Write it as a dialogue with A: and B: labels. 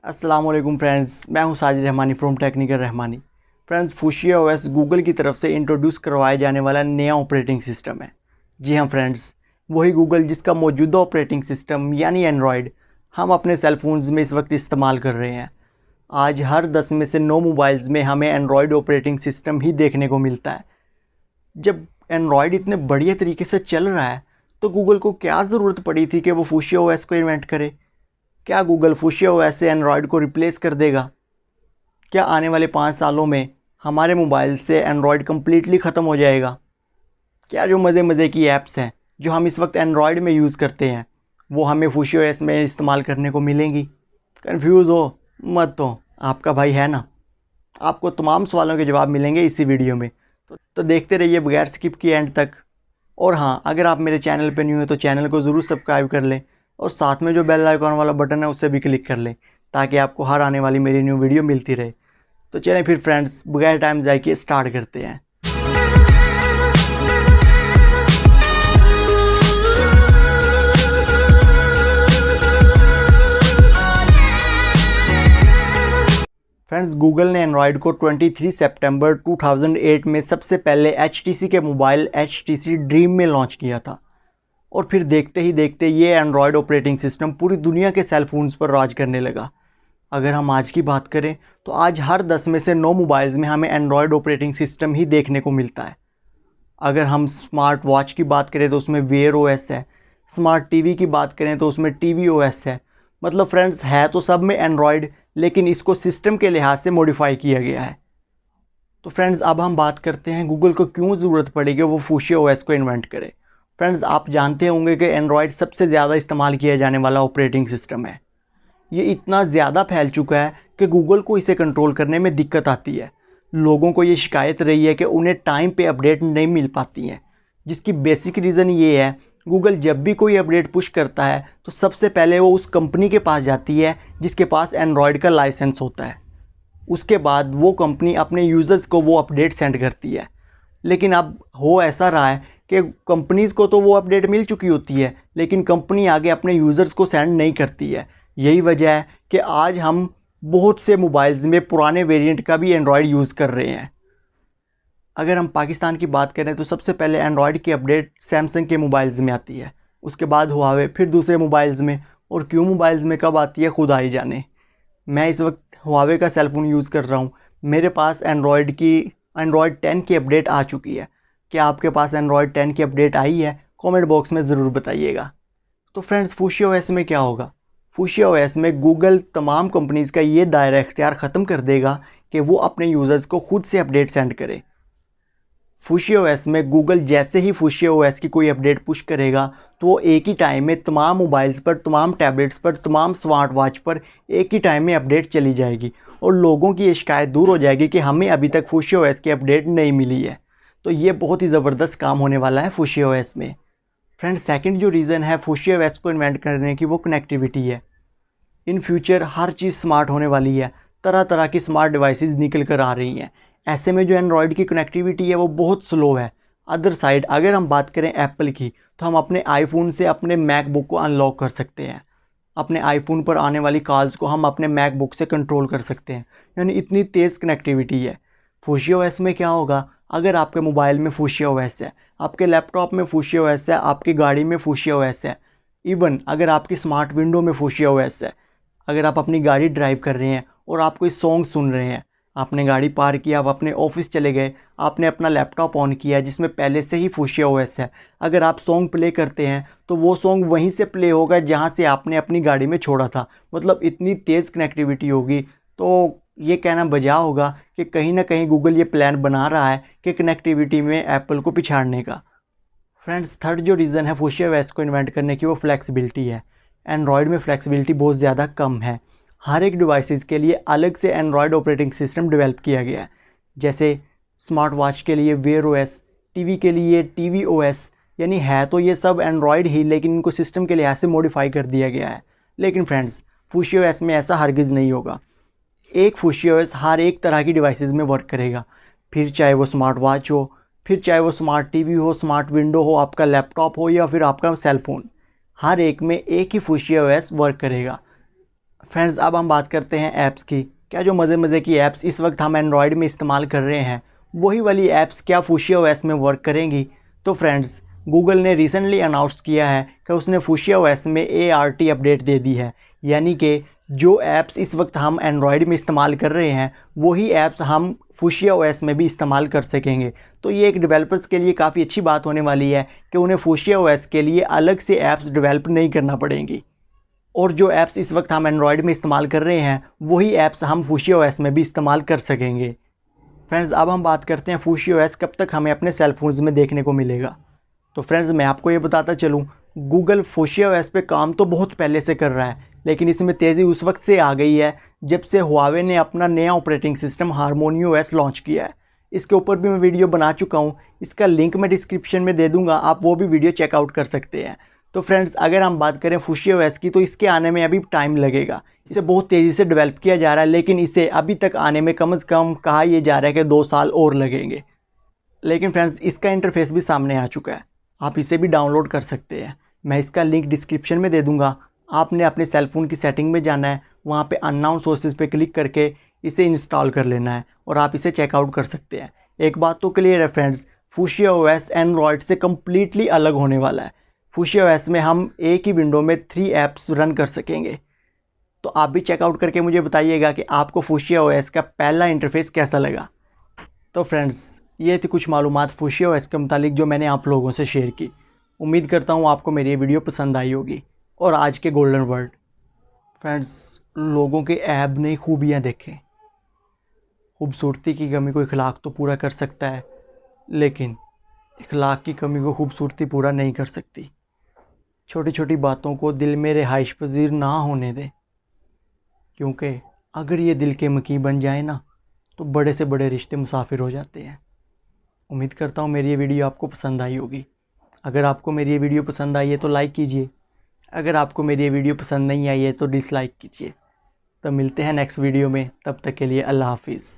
A: अस्सलाम वालेकुम फ्रेंड्स, मैं हूं Sajid Rahmani from technical Rahmani. Friends, fuchsia OS Google की तरफ से इंट्रोड्यूस करवाया जाने वाला नया ऑपरेटिंग सिस्टम है। जी हाँ फ्रेंड्स, वही गूगल जिसका मौजूदा ऑपरेटिंग सिस्टम यानी एंड्रॉयड हम अपने सेलफोन्स में इस वक्त इस्तेमाल कर रहे हैं। आज हर 10 में से 9 मोबाइल्स में हमें एंड्रॉयड ऑपरेटिंग सिस्टम ही देखने को मिलता है। जब एंड्रॉयड इतने बढ़िया तरीके से चल रहा है तो गूगल को क्या ज़रूरत पड़ी थी कि वो फुशिया ओएस को इन्वेंट करे। क्या गूगल फुशिया ओएस से एंड्रॉयड को रिप्लेस कर देगा? क्या आने वाले 5 सालों में हमारे मोबाइल से एंड्रॉयड कम्प्लीटली ख़त्म हो जाएगा? क्या जो मज़े की ऐप्स हैं जो हम इस वक्त एंड्रॉयड में यूज़ करते हैं वो हमें फुशिया ओएस में इस्तेमाल करने को मिलेंगी? कंफ्यूज हो मत, तो आपका भाई है ना, आपको तमाम सवालों के जवाब मिलेंगे इसी वीडियो में। तो देखते रहिए बगैर स्किप किए एंड तक। और हाँ, अगर आप मेरे चैनल पर न्यू हैं तो चैनल को ज़रूर सब्सक्राइब कर लें और साथ में जो बेल आइकॉन वाला बटन है उसे भी क्लिक कर लें ताकि आपको हर आने वाली मेरी न्यू वीडियो मिलती रहे। तो चलें फिर फ्रेंड्स, बगैर टाइम ज़ाय किए स्टार्ट करते हैं। फ्रेंड्स, गूगल ने एंड्रॉयड को 23 सितंबर 2008 में सबसे पहले HTC के मोबाइल HTC ड्रीम में लॉन्च किया था और फिर देखते ही देखते ये एंड्रॉयड ऑपरेटिंग सिस्टम पूरी दुनिया के सेल फोन्स पर राज करने लगा। अगर हम आज की बात करें तो आज हर 10 में से 9 मोबाइल्स में हमें एंड्रॉयड ऑपरेटिंग सिस्टम ही देखने को मिलता है। अगर हम स्मार्ट वॉच की बात करें तो उसमें वेयर ओएस है, स्मार्ट टीवी की बात करें तो उसमें टीवी ओएस है। मतलब फ्रेंड्स, है तो सब में एंड्रॉयड, लेकिन इसको सिस्टम के लिहाज से मॉडिफाई किया गया है। तो फ्रेंड्स, अब हम बात करते हैं गूगल को क्यों ज़रूरत पड़ेगी वो फुशिया ओएस को इन्वेंट करे। फ्रेंड्स, आप जानते होंगे कि एंड्रॉयड सबसे ज़्यादा इस्तेमाल किया जाने वाला ऑपरेटिंग सिस्टम है। ये इतना ज़्यादा फैल चुका है कि गूगल को इसे कंट्रोल करने में दिक्कत आती है। लोगों को ये शिकायत रही है कि उन्हें टाइम पे अपडेट नहीं मिल पाती हैं, जिसकी बेसिक रीज़न ये है, गूगल जब भी कोई अपडेट पुश करता है तो सबसे पहले वो उस कंपनी के पास जाती है जिसके पास एंड्रॉयड का लाइसेंस होता है। उसके बाद वो कंपनी अपने यूज़र्स को वो अपडेट सेंड करती है। लेकिन अब हो ऐसा रहा है कि कंपनीज़ को तो वो अपडेट मिल चुकी होती है, लेकिन कंपनी आगे अपने यूज़र्स को सेंड नहीं करती है। यही वजह है कि आज हम बहुत से मोबाइल्स में पुराने वेरिएंट का भी एंड्रॉयड यूज़ कर रहे हैं। अगर हम पाकिस्तान की बात करें तो सबसे पहले एंड्रॉयड की अपडेट सैमसंग के मोबाइल्स में आती है, उसके बाद हुआवे, फिर दूसरे मोबाइल्स में, और क्यों मोबाइल्स में कब आती है खुदा ही जाने। मैं इस वक्त हुआवे का सेलफोन यूज़ कर रहा हूँ, मेरे पास एंड्रॉयड 10 की अपडेट आ चुकी है। क्या आपके पास एंड्रॉयड 10 की अपडेट आई है? कमेंट बॉक्स में ज़रूर बताइएगा। तो फ्रेंड्स, फुशिया ओएस में क्या होगा? फुशिया ओएस में गूगल तमाम कंपनीज़ का ये दायरा इख्तियार ख़त्म कर देगा कि वो अपने यूज़र्स को खुद से अपडेट सेंड करे। फुशिया ओएस में गूगल जैसे ही फुशिया ओएस की कोई अपडेट पुश करेगा तो वो एक ही टाइम में तमाम मोबाइल्स पर, तमाम टैबलेट्स पर, तमाम स्मार्ट वॉच पर एक ही टाइम में अपडेट चली जाएगी और लोगों की ये शिकायत दूर हो जाएगी कि हमें अभी तक फुशिया ओएस की अपडेट नहीं मिली है। तो ये बहुत ही ज़बरदस्त काम होने वाला है फुशिया ओएस में। फ्रेंड्स, सेकंड जो रीज़न है फुशिया ओएस को इन्वेंट करने की वो कनेक्टिविटी है। In future her cheese smart होने वाली है, तरह तरह की स्मार्ट डिवाइसेस निकल कर आ रही हैं। ऐसे में जो एंड्रॉयड की कनेक्टिविटी है वो बहुत स्लो है। अदर साइड अगर हम बात करें एप्पल की तो हम अपने आईफोन से अपने मैकबुक को अनलॉक कर सकते हैं। अपने आईफोन पर आने वाली कॉल्स को हम अपने मैकबुक से कंट्रोल कर सकते हैं, यानी इतनी तेज़ कनेक्टिविटी है। फुशिया ओएस में क्या होगा? अगर आपके मोबाइल में फुशिया ओएस है, आपके लैपटॉप में फुशिया ओएस है, आपकी गाड़ी में फुशिया ओएस है, इवन अगर आपकी स्मार्ट विंडो में फुशिया ओएस है, अगर आप अपनी गाड़ी ड्राइव कर रहे हैं और आप कोई सॉन्ग सुन रहे हैं, आपने गाड़ी पार किया, आप अपने ऑफिस चले गए, आपने अपना लैपटॉप ऑन किया जिसमें पहले से ही फुशिया ओएस है, अगर आप सॉन्ग प्ले करते हैं तो वो सॉन्ग वहीं से प्ले होगा जहां से आपने अपनी गाड़ी में छोड़ा था। मतलब इतनी तेज़ कनेक्टिविटी होगी। तो ये कहना बजा होगा कि कहीं ना कहीं गूगल ये प्लान बना रहा है कि कनेक्टिविटी में एप्पल को पिछाड़ने का। फ्रेंड्स, थर्ड जो रीज़न है फुशिया ओएस को इन्वेंट करने की वो फ्लेक्सिबिलिटी है। एंड्रॉयड में फ्लेक्सिबिलिटी बहुत ज़्यादा कम है। हर एक डिवाइसेस के लिए अलग से एंड्रॉयड ऑपरेटिंग सिस्टम डेवलप किया गया है। जैसे स्मार्ट वॉच के लिए वेयर ओएस, टीवी के लिए टीवी ओएस, यानी है तो ये सब एंड्रॉयड ही, लेकिन इनको सिस्टम के लिहाज से मॉडिफाई कर दिया गया है। लेकिन फ्रेंड्स, फुशिया ओएस में ऐसा हरगिज़ नहीं होगा। एक फुशिया ओएस हर एक तरह की डिवाइसेस में वर्क करेगा, फिर चाहे वो स्मार्ट वॉच हो, फिर चाहे वो स्मार्ट टीवी हो, स्मार्ट विंडो हो, आपका लैपटॉप हो या फिर आपका सेल फ़ोन, हर एक में एक ही फुशिया ओएस वर्क करेगा। फ्रेंड्स अब हम बात करते हैं ऐप्स की। क्या जो मज़े की ऐप्स इस वक्त हम एंड्रॉयड में इस्तेमाल कर रहे हैं वही वाली ऐप्स क्या फुशिया ओएस में वर्क करेंगी? तो फ्रेंड्स गूगल ने रिसेंटली अनाउंस किया है कि उसने फुशिया ओएस में ART अपडेट दे दी है, यानी कि जो ऐप्स इस वक्त हम एंड्रॉयड में इस्तेमाल कर रहे हैं वही ऐप्स हम फुशिया ओएस में भी इस्तेमाल कर सकेंगे। तो ये एक डेवलपर्स के लिए काफ़ी अच्छी बात होने वाली है कि उन्हें फुशिया ओएस के लिए अलग से ऐप्स डेवलप नहीं करना पड़ेंगी, और जो ऐप्स इस वक्त हम एंड्रॉयड में इस्तेमाल कर रहे हैं वही ऐप्स हम फुशिया ओएस में भी इस्तेमाल कर सकेंगे। फ्रेंड्स अब हम बात करते हैं फुशिया ओएस कब तक हमें अपने सेल फोन्स में देखने को मिलेगा। तो फ्रेंड्स मैं आपको ये बताता चलूँ, गूगल फुशिया ओएस पे काम तो बहुत पहले से कर रहा है, लेकिन इसमें तेज़ी उस वक्त से आ गई है जब से हुआवे ने अपना नया operating system harmony OS launch किया है। इसके ऊपर भी मैं वीडियो बना चुका हूँ, इसका लिंक मैं डिस्क्रिप्शन में दे दूँगा, आप वो भी वीडियो चेकआउट कर सकते हैं। तो फ्रेंड्स अगर हम बात करें फुशिया ओएस की तो इसके आने में अभी टाइम लगेगा। इसे बहुत तेज़ी से डेवलप किया जा रहा है, लेकिन इसे अभी तक आने में कम से कम कहा यह जा रहा है कि 2 साल और लगेंगे। लेकिन फ्रेंड्स इसका इंटरफेस भी सामने आ चुका है, आप इसे भी डाउनलोड कर सकते हैं। मैं इसका लिंक डिस्क्रिप्शन में दे दूँगा। आपने अपने सेल फ़ोन की सेटिंग में जाना है, वहाँ पे अननोन सोर्सेज पे क्लिक करके इसे इंस्टॉल कर लेना है और आप इसे चेकआउट कर सकते हैं। एक बात तो क्लियर है फ्रेंड्स, फुशिया ओएस एंड्रॉयड से कम्प्लीटली अलग होने वाला है। फुशिया ओएस में हम एक ही विंडो में 3 ऐप्स रन कर सकेंगे। तो आप भी चेकआउट करके मुझे बताइएगा कि आपको फुशिया ओएस का पहला इंटरफेस कैसा लगा। तो फ्रेंड्स ये थी कुछ मालूमात फुशिया ओएस के मुतालिक जो मैंने आप लोगों से शेयर की। उम्मीद करता हूँ आपको मेरी ये वीडियो पसंद आई होगी। और आज के गोल्डन वर्ड फ्रेंड्स, लोगों के ऐब ने खूबियाँ देखें। खूबसूरती की कमी को इखलाक तो पूरा कर सकता है, लेकिन इखलाक की कमी को खूबसूरती पूरा नहीं कर सकती। छोटी छोटी बातों को दिल में रिहाइश पजीर ना होने दें, क्योंकि अगर ये दिल के मकी बन जाए ना तो बड़े से बड़े रिश्ते मुसाफिर हो जाते हैं। उम्मीद करता हूँ मेरी ये वीडियो आपको पसंद आई होगी। अगर आपको मेरी ये वीडियो पसंद आई है तो लाइक कीजिए, अगर आपको मेरी ये वीडियो पसंद नहीं आई है तो डिसलाइक कीजिए। तो मिलते हैं नेक्स्ट वीडियो में, तब तक के लिए अल्लाह हाफिज़।